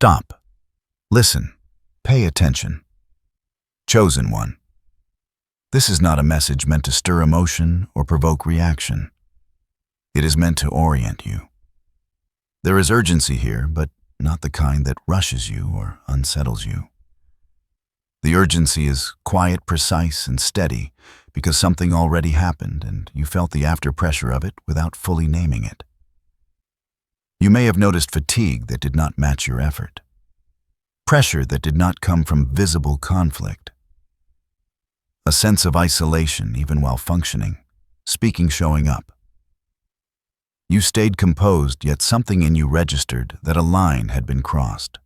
Stop. Listen. Pay attention. Chosen one. This is not a message meant to stir emotion or provoke reaction. It is meant to orient you. There is urgency here, but not the kind that rushes you or unsettles you. The urgency is quiet, precise, and steady because something already happened and you felt the after pressure of it without fully naming it. You may have noticed fatigue that did not match your effort. Pressure that did not come from visible conflict. A sense of isolation even while functioning, speaking showing up. You stayed composed, yet something in you registered that a line had been crossed.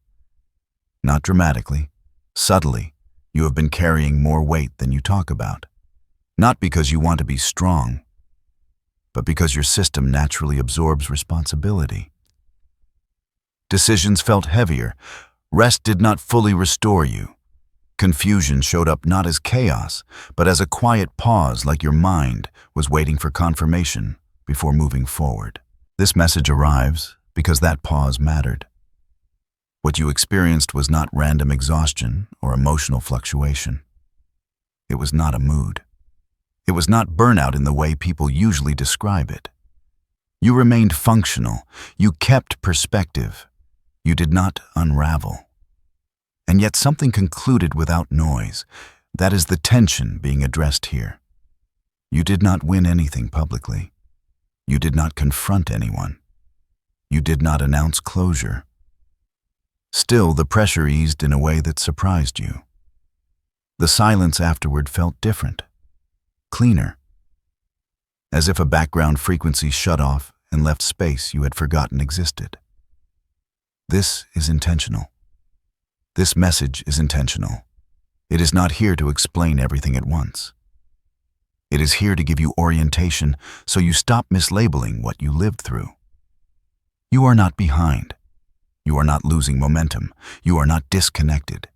Not dramatically, subtly, you have been carrying more weight than you talk about. Not because you want to be strong, but because your system naturally absorbs responsibility. Decisions felt heavier. Rest did not fully restore you. Confusion showed up not as chaos, but as a quiet pause, like your mind was waiting for confirmation before moving forward. This message arrives because that pause mattered. What you experienced was not random exhaustion or emotional fluctuation. It was not a mood. It was not burnout in the way people usually describe it. You remained functional. You kept perspective. You did not unravel. And yet something concluded without noise. That is the tension being addressed here. You did not win anything publicly. You did not confront anyone. You did not announce closure. Still, the pressure eased in a way that surprised you. The silence afterward felt different, cleaner, as if a background frequency shut off and left space you had forgotten existed. This is intentional. This message is intentional. It is not here to explain everything at once. It is here to give you orientation so you stop mislabeling what you lived through. You are not behind. You are not losing momentum. You are not disconnected.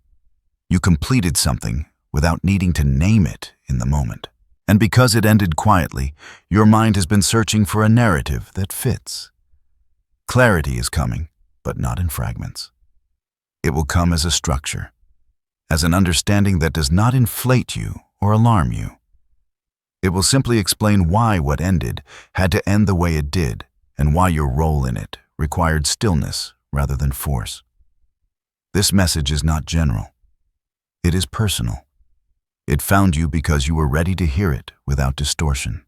You completed something without needing to name it in the moment. And because it ended quietly, your mind has been searching for a narrative that fits. Clarity is coming, but not in fragments. It will come as a structure, as an understanding that does not inflate you or alarm you. It will simply explain why what ended had to end the way it did and why your role in it required stillness rather than force. This message is not general. It is personal. It found you because you were ready to hear it without distortion.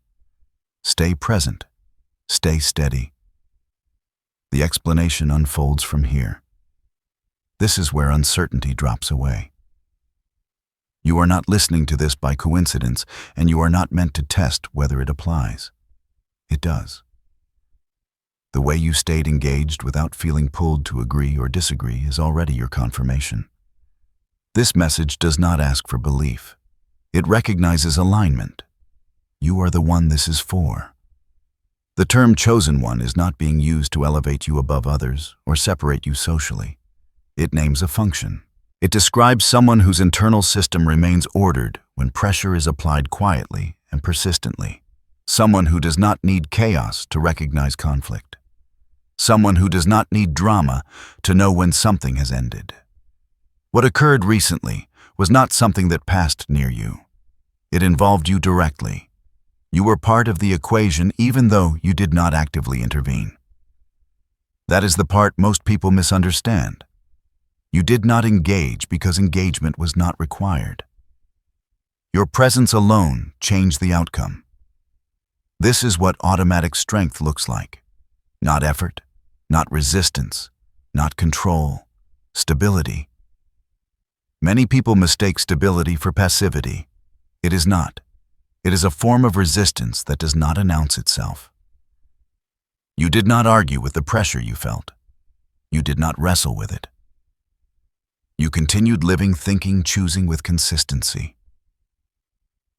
Stay present. Stay steady. The explanation unfolds from here. This is where uncertainty drops away. You are not listening to this by coincidence, and you are not meant to test whether it applies. It does. The way you stayed engaged without feeling pulled to agree or disagree is already your confirmation. This message does not ask for belief. It recognizes alignment. You are the one this is for. The term chosen one is not being used to elevate you above others or separate you socially. It names a function. It describes someone whose internal system remains ordered when pressure is applied quietly and persistently. Someone who does not need chaos to recognize conflict. Someone who does not need drama to know when something has ended. What occurred recently was not something that passed near you. It involved you directly. You were part of the equation even though you did not actively intervene. That is the part most people misunderstand. You did not engage because engagement was not required. Your presence alone changed the outcome. This is what automatic strength looks like. Not effort, not resistance, not control, stability. Many people mistake stability for passivity. It is not. It is a form of resistance that does not announce itself. You did not argue with the pressure you felt. You did not wrestle with it. You continued living, thinking, choosing with consistency.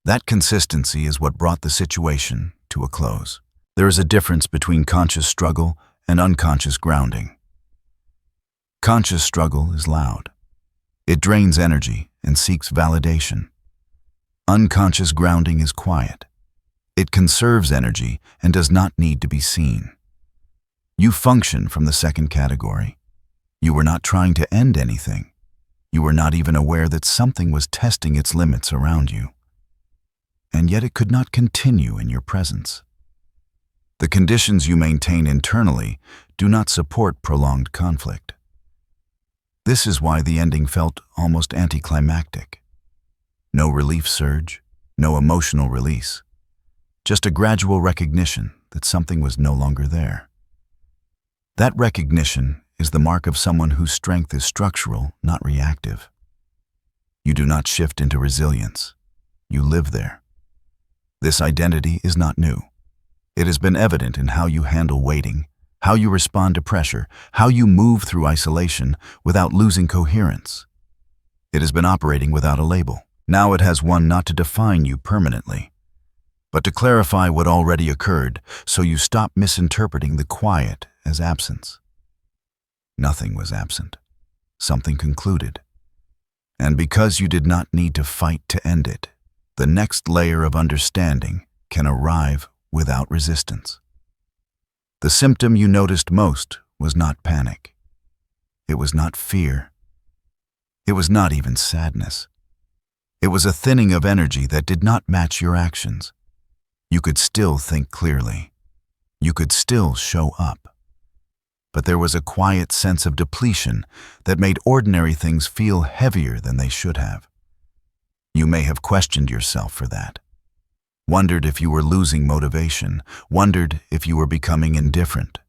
That consistency is what brought the situation to a close. There is a difference between conscious struggle and unconscious grounding. Conscious struggle is loud. It drains energy and seeks validation. Unconscious grounding is quiet. It conserves energy and does not need to be seen. You function from the second category. You were not trying to end anything. You were not even aware that something was testing its limits around you. And yet it could not continue in your presence. The conditions you maintain internally do not support prolonged conflict. This is why the ending felt almost anticlimactic. No relief surge, no emotional release, just a gradual recognition that something was no longer there. That recognition is the mark of someone whose strength is structural, not reactive. You do not shift into resilience. You live there. This identity is not new. It has been evident in how you handle waiting, how you respond to pressure, how you move through isolation without losing coherence. It has been operating without a label. Now it has one not to define you permanently, but to clarify what already occurred so you stop misinterpreting the quiet as absence. Nothing was absent. Something concluded. And because you did not need to fight to end it, the next layer of understanding can arrive without resistance. The symptom you noticed most was not panic. It was not fear. It was not even sadness. It was a thinning of energy that did not match your actions. You could still think clearly. You could still show up. But there was a quiet sense of depletion that made ordinary things feel heavier than they should have. You may have questioned yourself for that. Wondered if you were losing motivation, wondered if you were becoming indifferent.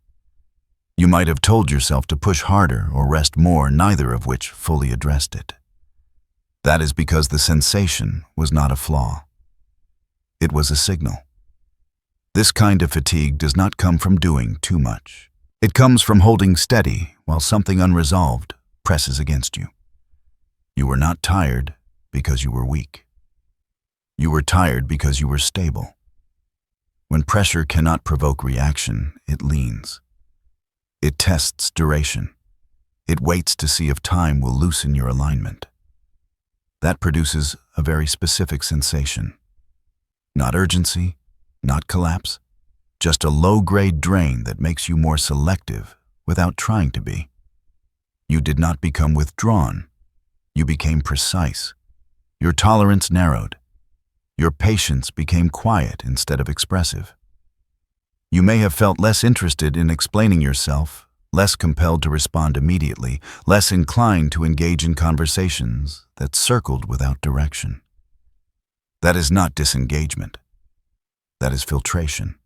You might have told yourself to push harder or rest more, neither of which fully addressed it. That is because the sensation was not a flaw. It was a signal. This kind of fatigue does not come from doing too much. It comes from holding steady while something unresolved presses against you. You were not tired because you were weak. You were tired because you were stable. When pressure cannot provoke reaction, it leans. It tests duration. It waits to see if time will loosen your alignment. That produces a very specific sensation. Not urgency, not collapse, just a low-grade drain that makes you more selective without trying to be. You did not become withdrawn. You became precise. Your tolerance narrowed. Your patience became quiet instead of expressive. You may have felt less interested in explaining yourself, less compelled to respond immediately, less inclined to engage in conversations that circled without direction. That is not disengagement. That is filtration.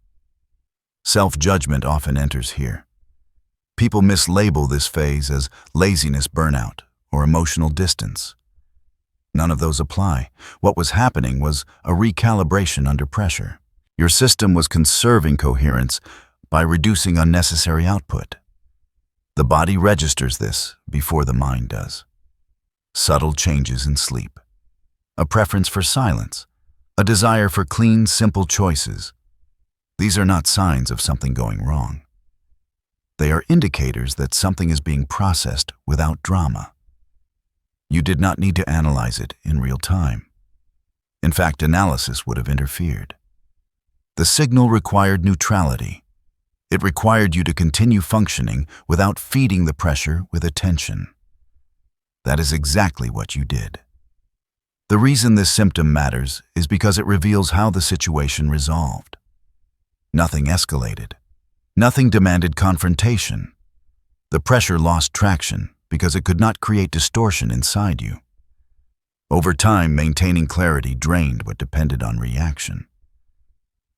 Self-judgment often enters here. People mislabel this phase as laziness burnout or emotional distance. None of those apply. What was happening was a recalibration under pressure. Your system was conserving coherence by reducing unnecessary output. The body registers this before the mind does. Subtle changes in sleep. A preference for silence. A desire for clean, simple choices. These are not signs of something going wrong. They are indicators that something is being processed without drama. You did not need to analyze it in real time. In fact, analysis would have interfered. The signal required neutrality. It required you to continue functioning without feeding the pressure with attention. That is exactly what you did. The reason this symptom matters is because it reveals how the situation resolved. Nothing escalated. Nothing demanded confrontation. The pressure lost traction because it could not create distortion inside you. Over time, maintaining clarity drained what depended on reaction.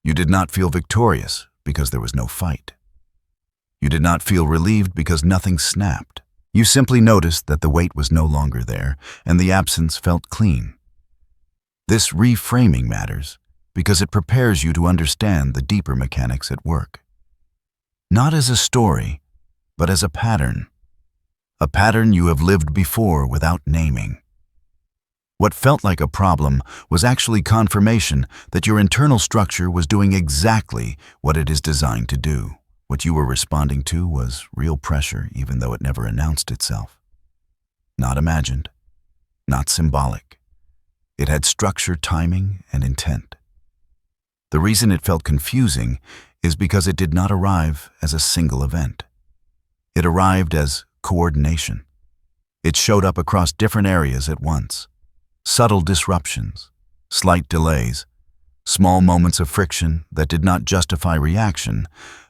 You did not feel victorious because there was no fight. You did not feel relieved because nothing snapped. You simply noticed that the weight was no longer there and the absence felt clean. This reframing matters because it prepares you to understand the deeper mechanics at work. Not as a story, but as a pattern. A pattern you have lived before without naming. What felt like a problem was actually confirmation that your internal structure was doing exactly what it is designed to do. What you were responding to was real pressure, even though it never announced itself. Not imagined, not symbolic. It had structure, timing, and intent. The reason it felt confusing is because it did not arrive as a single event. It arrived as coordination. It showed up across different areas at once. Subtle disruptions, slight delays, small moments of friction that did not justify reaction,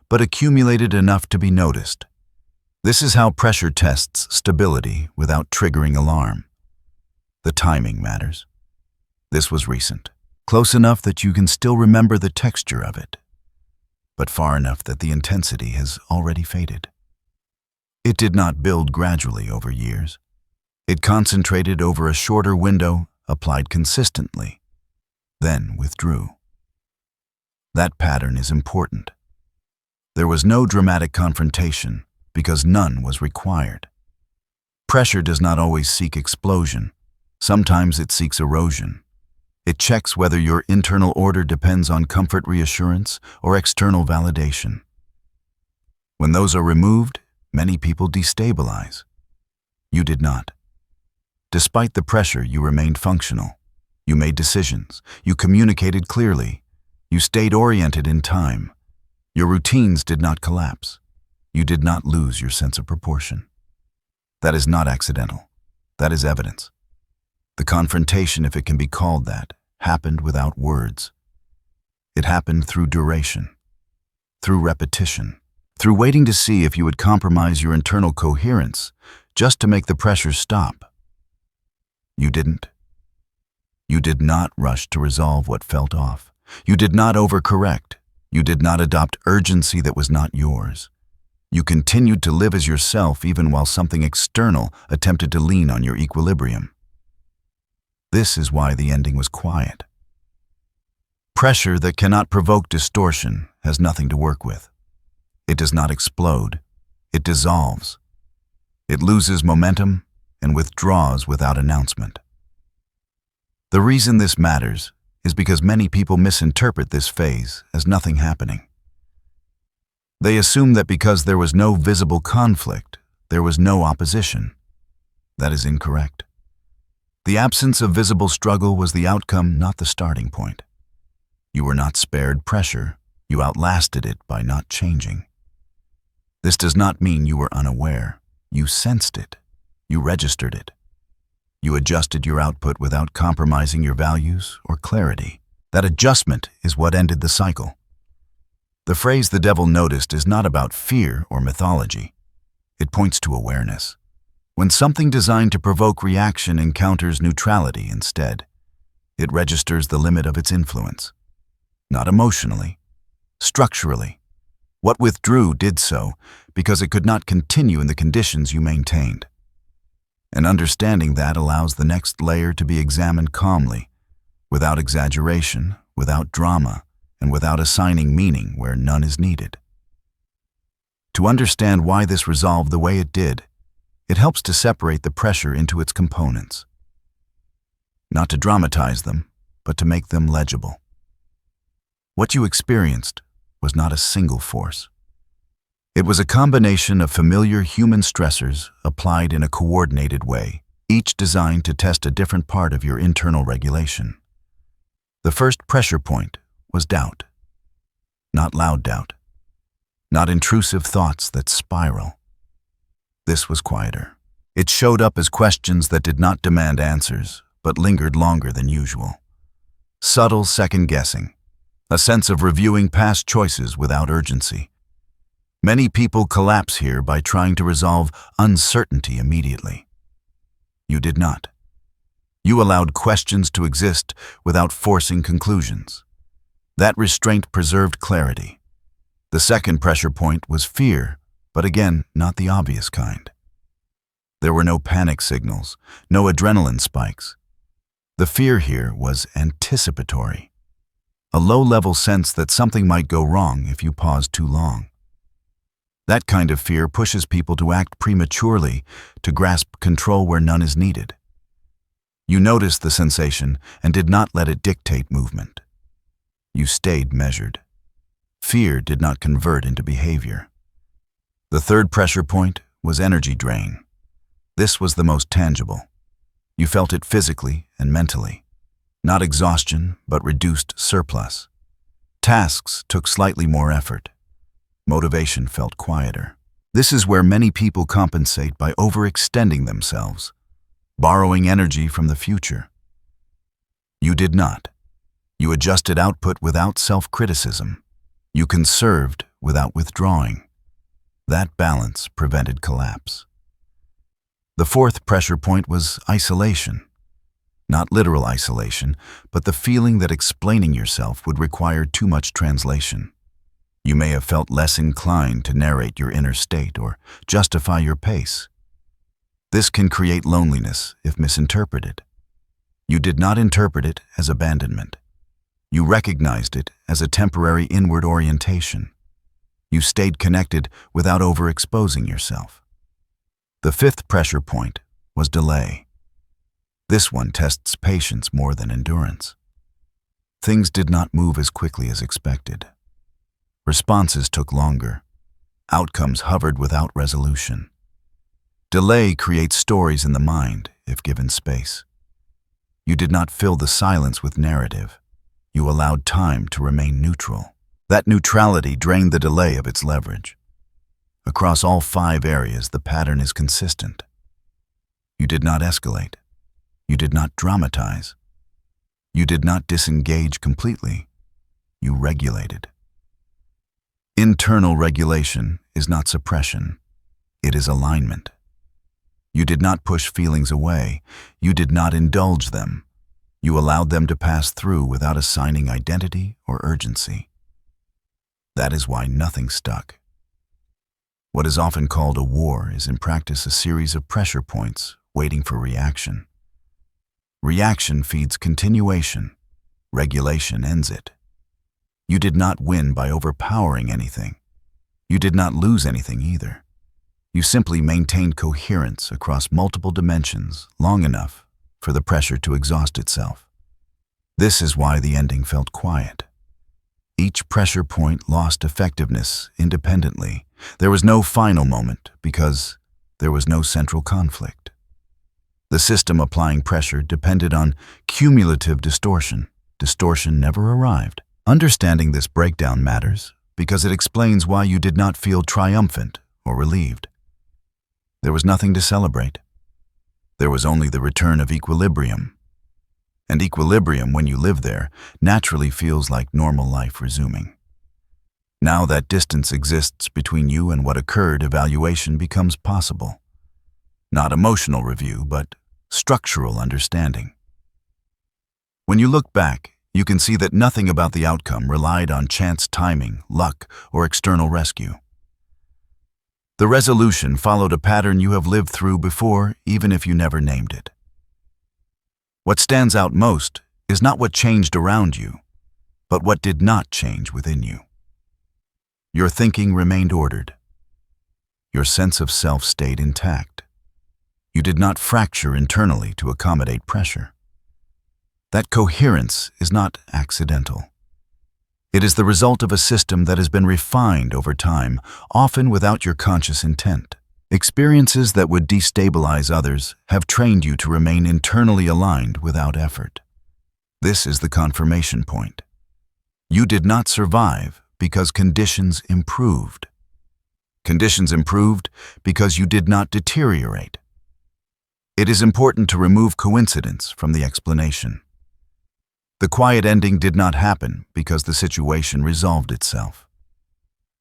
but accumulated enough to be noticed. This is how pressure tests stability without triggering alarm. The timing matters. This was recent, close enough that you can still remember the texture of it, but far enough that the intensity has already faded. It did not build gradually over years. It concentrated over a shorter window, applied consistently, then withdrew. That pattern is important. There was no dramatic confrontation because none was required. Pressure does not always seek explosion. Sometimes it seeks erosion. It checks whether your internal order depends on comfort reassurance or external validation. When those are removed, many people destabilize. You did not. Despite the pressure, you remained functional. You made decisions. You communicated clearly. You stayed oriented in time. Your routines did not collapse. You did not lose your sense of proportion. That is not accidental. That is evidence. The confrontation, if it can be called that, happened without words. It happened through duration, through repetition, through waiting to see if you would compromise your internal coherence just to make the pressure stop. You didn't. You did not rush to resolve what felt off. You did not overcorrect. You did not adopt urgency that was not yours. You continued to live as yourself even while something external attempted to lean on your equilibrium. This is why the ending was quiet. Pressure that cannot provoke distortion has nothing to work with. It does not explode. It dissolves. It loses momentum and withdraws without announcement. The reason this matters is because many people misinterpret this phase as nothing happening. They assume that because there was no visible conflict, there was no opposition. That is incorrect. The absence of visible struggle was the outcome, not the starting point. You were not spared pressure. You outlasted it by not changing. This does not mean you were unaware. You sensed it. You registered it. You adjusted your output without compromising your values or clarity. That adjustment is what ended the cycle. The phrase "the devil noticed" is not about fear or mythology. It points to awareness. When something designed to provoke reaction encounters neutrality instead, it registers the limit of its influence. Not emotionally, structurally. What withdrew did so because it could not continue in the conditions you maintained. And understanding that allows the next layer to be examined calmly, without exaggeration, without drama, and without assigning meaning where none is needed. To understand why this resolved the way it did, it helps to separate the pressure into its components. Not to dramatize them, but to make them legible. What you experienced was not a single force. It was a combination of familiar human stressors applied in a coordinated way, each designed to test a different part of your internal regulation. The first pressure point was doubt. Not loud doubt. Not intrusive thoughts that spiral. This was quieter. It showed up as questions that did not demand answers, but lingered longer than usual. Subtle second-guessing. A sense of reviewing past choices without urgency. Many people collapse here by trying to resolve uncertainty immediately. You did not. You allowed questions to exist without forcing conclusions. That restraint preserved clarity. The second pressure point was fear, but again, not the obvious kind. There were no panic signals, no adrenaline spikes. The fear here was anticipatory. A low-level sense that something might go wrong if you paused too long. That kind of fear pushes people to act prematurely, to grasp control where none is needed. You noticed the sensation and did not let it dictate movement. You stayed measured. Fear did not convert into behavior. The third pressure point was energy drain. This was the most tangible. You felt it physically and mentally. Not exhaustion, but reduced surplus. Tasks took slightly more effort. Motivation felt quieter. This is where many people compensate by overextending themselves, borrowing energy from the future. You did not. You adjusted output without self-criticism. You conserved without withdrawing. That balance prevented collapse. The fourth pressure point was isolation. Not literal isolation, but the feeling that explaining yourself would require too much translation. You may have felt less inclined to narrate your inner state or justify your pace. This can create loneliness if misinterpreted. You did not interpret it as abandonment. You recognized it as a temporary inward orientation. You stayed connected without overexposing yourself. The fifth pressure point was delay. This one tests patience more than endurance. Things did not move as quickly as expected. Responses took longer. Outcomes hovered without resolution. Delay creates stories in the mind if given space. You did not fill the silence with narrative. You allowed time to remain neutral. That neutrality drained the delay of its leverage. Across all 5 areas, the pattern is consistent. You did not escalate. You did not dramatize. You did not disengage completely. You regulated. Internal regulation is not suppression. It is alignment. You did not push feelings away. You did not indulge them. You allowed them to pass through without assigning identity or urgency. That is why nothing stuck. What is often called a war is in practice a series of pressure points waiting for reaction. Reaction feeds continuation. Regulation ends it. You did not win by overpowering anything. You did not lose anything either. You simply maintained coherence across multiple dimensions long enough for the pressure to exhaust itself. This is why the ending felt quiet. Each pressure point lost effectiveness independently. There was no final moment because there was no central conflict. The system applying pressure depended on cumulative distortion. Distortion never arrived. Understanding this breakdown matters because it explains why you did not feel triumphant or relieved. There was nothing to celebrate. There was only the return of equilibrium. And equilibrium, when you live there, naturally feels like normal life resuming. Now that distance exists between you and what occurred, evaluation becomes possible. Not emotional review, but structural understanding. When you look back, you can see that nothing about the outcome relied on chance timing, luck, or external rescue. The resolution followed a pattern you have lived through before, even if you never named it. What stands out most is not what changed around you, but what did not change within you. Your thinking remained ordered. Your sense of self stayed intact. You did not fracture internally to accommodate pressure. That coherence is not accidental. It is the result of a system that has been refined over time, often without your conscious intent. Experiences that would destabilize others have trained you to remain internally aligned without effort. This is the confirmation point. You did not survive because conditions improved. Conditions improved because you did not deteriorate. It is important to remove coincidence from the explanation. The quiet ending did not happen because the situation resolved itself.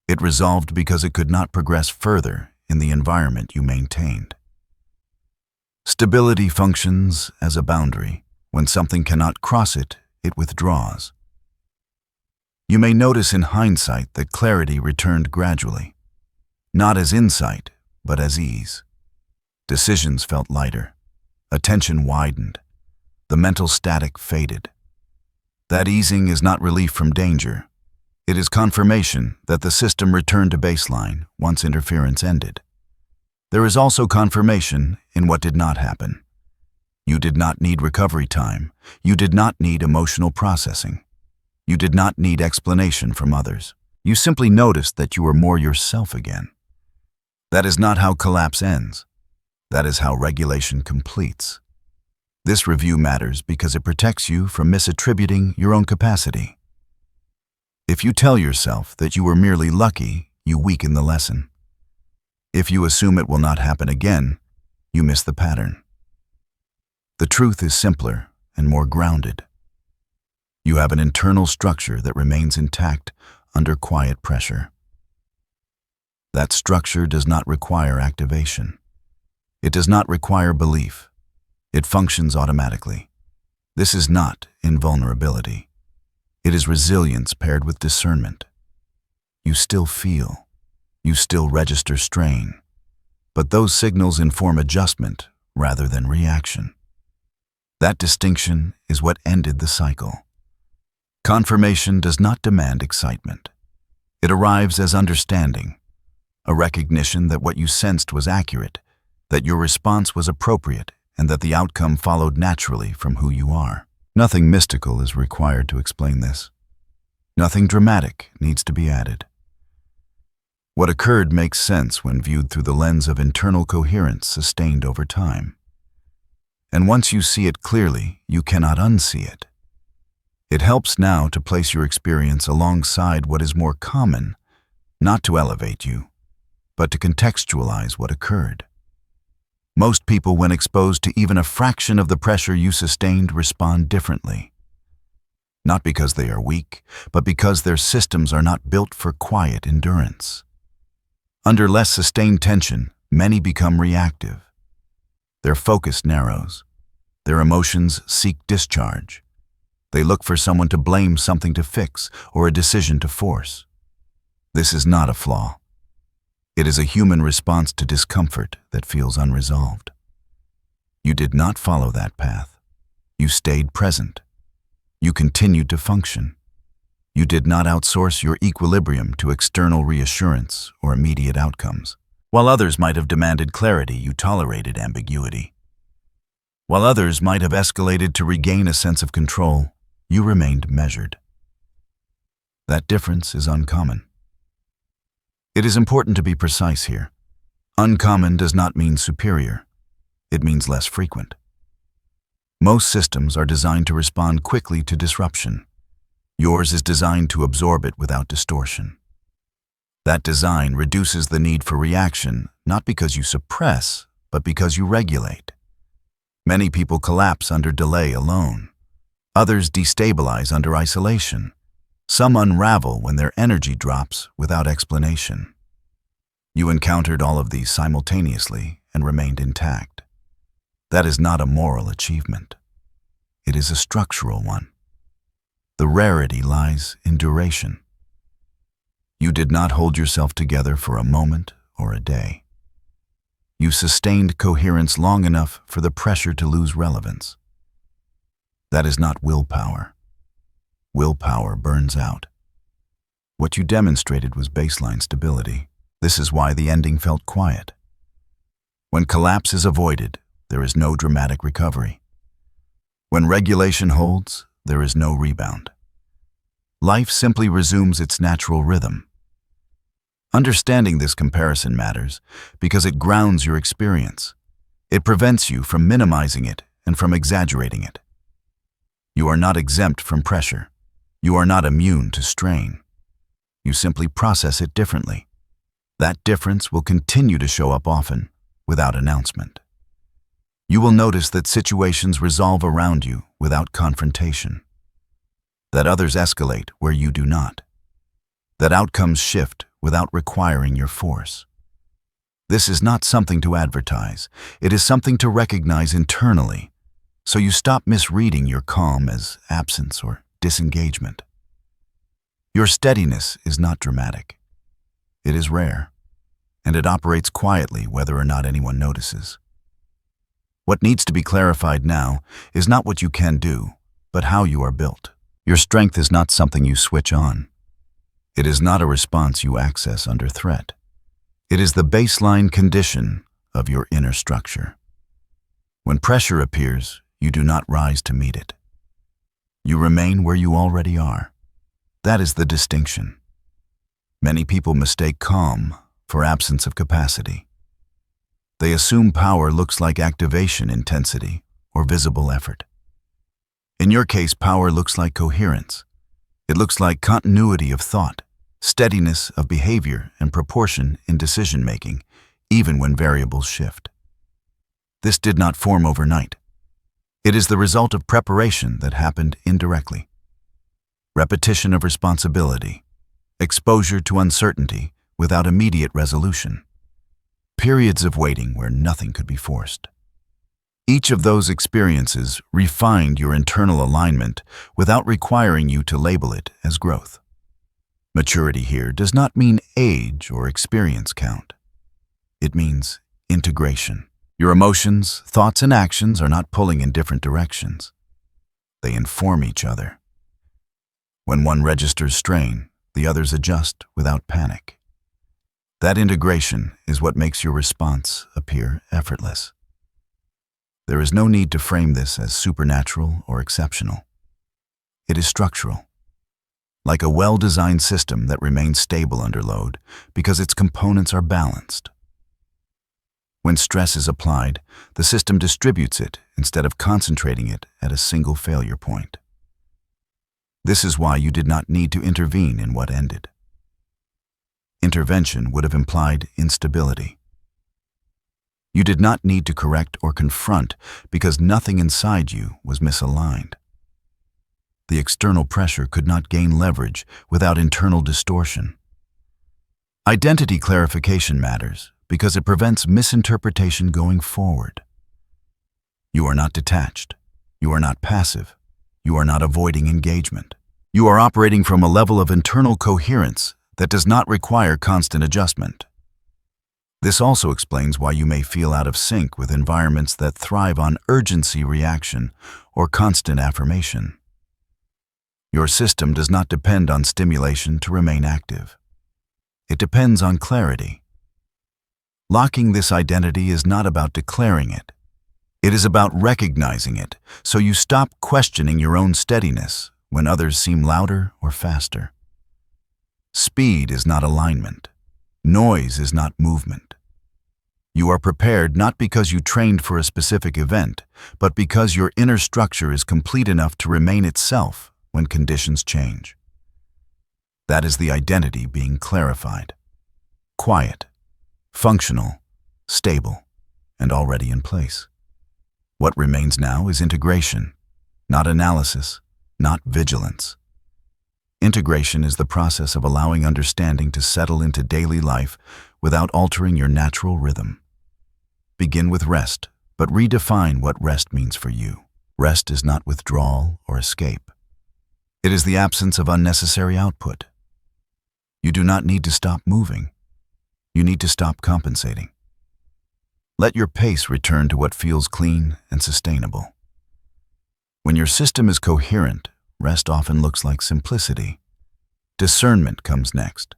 It resolved because it could not progress further in the environment you maintained. Stability functions as a boundary. When something cannot cross it, it withdraws. You may notice in hindsight that clarity returned gradually, not as insight, but as ease. Decisions felt lighter. Attention widened. The mental static faded. That easing is not relief from danger. It is confirmation that the system returned to baseline once interference ended. There is also confirmation in what did not happen. You did not need recovery time. You did not need emotional processing. You did not need explanation from others. You simply noticed that you were more yourself again. That is not how collapse ends. That is how regulation completes. This review matters because it protects you from misattributing your own capacity. If you tell yourself that you were merely lucky, you weaken the lesson. If you assume it will not happen again, you miss the pattern. The truth is simpler and more grounded. You have an internal structure that remains intact under quiet pressure. That structure does not require activation. It does not require belief. It functions automatically. This is not invulnerability. It is resilience paired with discernment. You still feel. You still register strain. But those signals inform adjustment rather than reaction. That distinction is what ended the cycle. Confirmation does not demand excitement. It arrives as understanding, a recognition that what you sensed was accurate, that your response was appropriate, and that the outcome followed naturally from who you are. Nothing mystical is required to explain this. Nothing dramatic needs to be added. What occurred makes sense when viewed through the lens of internal coherence sustained over time. And once you see it clearly, you cannot unsee it. It helps now to place your experience alongside what is more common, not to elevate you, but to contextualize what occurred. Most people, when exposed to even a fraction of the pressure you sustained, respond differently. Not because they are weak, but because their systems are not built for quiet endurance. Under less sustained tension, many become reactive. Their focus narrows. Their emotions seek discharge. They look for someone to blame, something to fix, or a decision to force. This is not a flaw. It is a human response to discomfort that feels unresolved. You did not follow that path. You stayed present. You continued to function. You did not outsource your equilibrium to external reassurance or immediate outcomes. While others might have demanded clarity, you tolerated ambiguity. While others might have escalated to regain a sense of control, you remained measured. That difference is uncommon. It is important to be precise here. Uncommon does not mean superior. It means less frequent. Most systems are designed to respond quickly to disruption. Yours is designed to absorb it without distortion. That design reduces the need for reaction, not because you suppress, but because you regulate. Many people collapse under delay alone. Others destabilize under isolation. Some unravel when their energy drops without explanation. You encountered all of these simultaneously and remained intact. That is not a moral achievement. It is a structural one. The rarity lies in duration. You did not hold yourself together for a moment or a day. You sustained coherence long enough for the pressure to lose relevance. That is not willpower. Willpower burns out. What you demonstrated was baseline stability. This is why the ending felt quiet. When collapse is avoided, there is no dramatic recovery. When regulation holds, there is no rebound. Life simply resumes its natural rhythm. Understanding this comparison matters because it grounds your experience. It prevents you from minimizing it and from exaggerating it. You are not exempt from pressure. You are not immune to strain. You simply process it differently. That difference will continue to show up often, without announcement. You will notice that situations resolve around you without confrontation. That others escalate where you do not. That outcomes shift without requiring your force. This is not something to advertise. It is something to recognize internally, so you stop misreading your calm as absence or disengagement. Your steadiness is not dramatic. It is rare, and it operates quietly whether or not anyone notices. What needs to be clarified now is not what you can do, but how you are built. Your strength is not something you switch on. It is not a response you access under threat. It is the baseline condition of your inner structure. When pressure appears, you do not rise to meet it. You remain where you already are. That is the distinction. Many people mistake calm for absence of capacity. They assume power looks like activation intensity or visible effort. In your case, power looks like coherence. It looks like continuity of thought, steadiness of behavior, and proportion in decision-making, even when variables shift. This did not form overnight. It is the result of preparation that happened indirectly. Repetition of responsibility, exposure to uncertainty without immediate resolution, periods of waiting where nothing could be forced. Each of those experiences refined your internal alignment without requiring you to label it as growth. Maturity here does not mean age or experience count. It means integration. Your emotions, thoughts, and actions are not pulling in different directions. They inform each other. When one registers strain, the others adjust without panic. That integration is what makes your response appear effortless. There is no need to frame this as supernatural or exceptional. It is structural, like a well-designed system that remains stable under load because its components are balanced. When stress is applied, the system distributes it instead of concentrating it at a single failure point. This is why you did not need to intervene in what ended. Intervention would have implied instability. You did not need to correct or confront because nothing inside you was misaligned. The external pressure could not gain leverage without internal distortion. Identity clarification matters because it prevents misinterpretation going forward. You are not detached. You are not passive. You are not avoiding engagement. You are operating from a level of internal coherence that does not require constant adjustment. This also explains why you may feel out of sync with environments that thrive on urgency reaction or constant affirmation. Your system does not depend on stimulation to remain active. It depends on clarity. Locking this identity is not about declaring it. It is about recognizing it, so you stop questioning your own steadiness when others seem louder or faster. Speed is not alignment. Noise is not movement. You are prepared not because you trained for a specific event, but because your inner structure is complete enough to remain itself when conditions change. That is the identity being clarified. Quiet, functional, stable, and already in place. What remains now is integration, not analysis, not vigilance. Integration is the process of allowing understanding to settle into daily life without altering your natural rhythm. Begin with rest, but redefine what rest means for you. Rest is not withdrawal or escape. It is the absence of unnecessary output. You do not need to stop moving. You need to stop compensating. Let your pace return to what feels clean and sustainable. When your system is coherent, rest often looks like simplicity. Discernment comes next.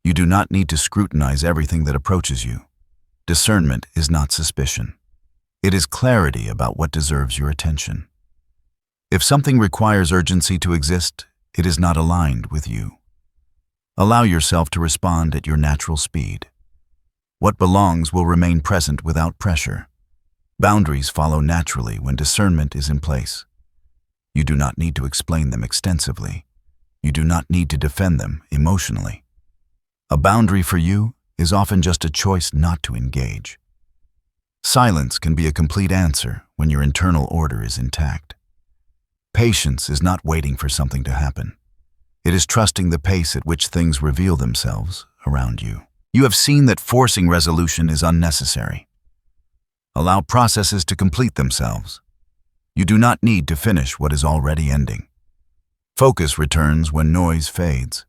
You do not need to scrutinize everything that approaches you. Discernment is not suspicion. It is clarity about what deserves your attention. If something requires urgency to exist, it is not aligned with you. Allow yourself to respond at your natural speed. What belongs will remain present without pressure. Boundaries follow naturally when discernment is in place. You do not need to explain them extensively. You do not need to defend them emotionally. A boundary for you is often just a choice not to engage. Silence can be a complete answer when your internal order is intact. Patience is not waiting for something to happen. It is trusting the pace at which things reveal themselves around you. You have seen that forcing resolution is unnecessary. Allow processes to complete themselves. You do not need to finish what is already ending. Focus returns when noise fades.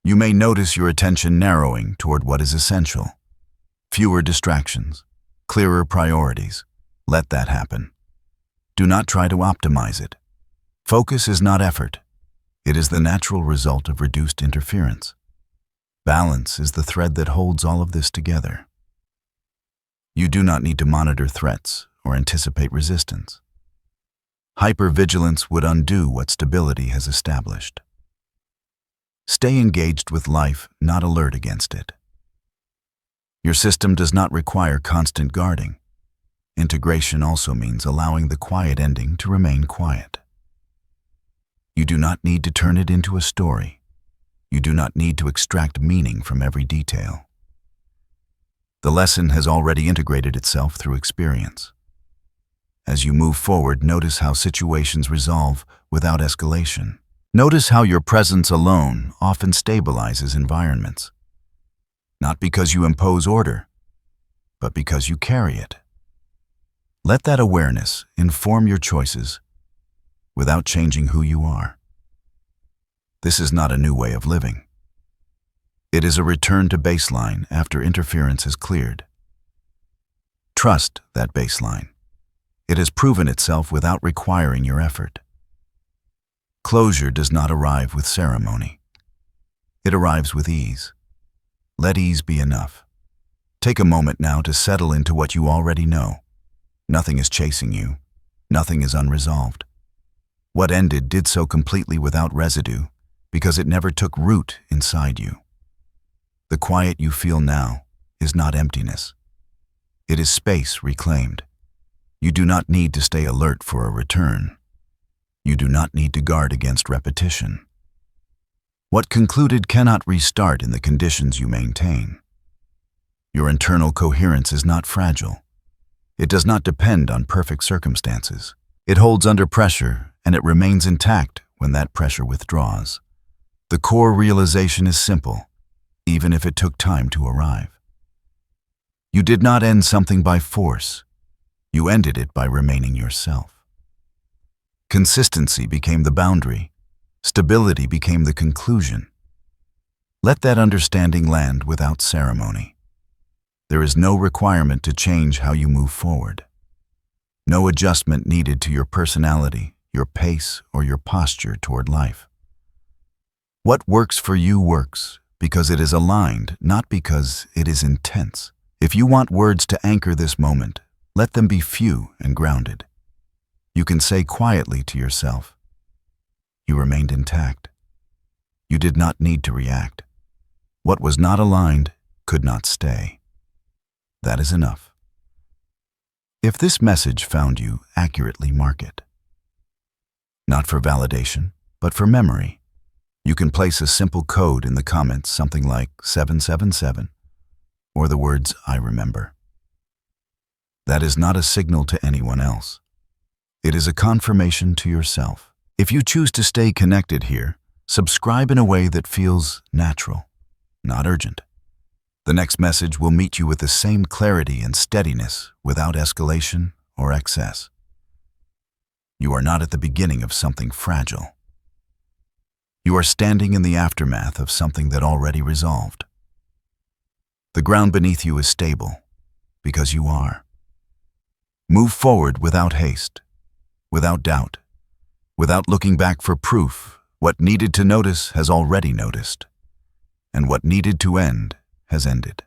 You may notice your attention narrowing toward what is essential. Fewer distractions, clearer priorities. Let that happen. Do not try to optimize it. Focus is not effort. It is the natural result of reduced interference. Balance is the thread that holds all of this together. You do not need to monitor threats or anticipate resistance. Hypervigilance would undo what stability has established. Stay engaged with life, not alert against it. Your system does not require constant guarding. Integration also means allowing the quiet ending to remain quiet. You do not need to turn it into a story. You do not need to extract meaning from every detail. The lesson has already integrated itself through experience. As you move forward, notice how situations resolve without escalation. Notice how your presence alone often stabilizes environments. Not because you impose order, but because you carry it. Let that awareness inform your choices without changing who you are. This is not a new way of living. It is a return to baseline after interference has cleared. Trust that baseline. It has proven itself without requiring your effort. Closure does not arrive with ceremony. It arrives with ease. Let ease be enough. Take a moment now to settle into what you already know. Nothing is chasing you. Nothing is unresolved. What ended did so completely without residue because it never took root inside you. The quiet you feel now is not emptiness. It is space reclaimed. You do not need to stay alert for a return. You do not need to guard against repetition. What concluded cannot restart in the conditions you maintain. Your internal coherence is not fragile. It does not depend on perfect circumstances. It holds under pressure, and it remains intact when that pressure withdraws. The core realization is simple, even if it took time to arrive. You did not end something by force. You ended it by remaining yourself. Consistency became the boundary. Stability became the conclusion. Let that understanding land without ceremony. There is no requirement to change how you move forward. No adjustment needed to your personality, your pace, or your posture toward life. What works for you works because it is aligned, not because it is intense. If you want words to anchor this moment, let them be few and grounded. You can say quietly to yourself, "You remained intact. You did not need to react. What was not aligned could not stay." That is enough. If this message found you, accurately mark it. Not for validation, but for memory. You can place a simple code in the comments, something like 777, or the words, "I remember." That is not a signal to anyone else. It is a confirmation to yourself. If you choose to stay connected here, subscribe in a way that feels natural, not urgent. The next message will meet you with the same clarity and steadiness without escalation or excess. You are not at the beginning of something fragile. You are standing in the aftermath of something that already resolved. The ground beneath you is stable because you are. Move forward without haste, without doubt, without looking back for proof. What needed to notice has already noticed, and what needed to end has ended.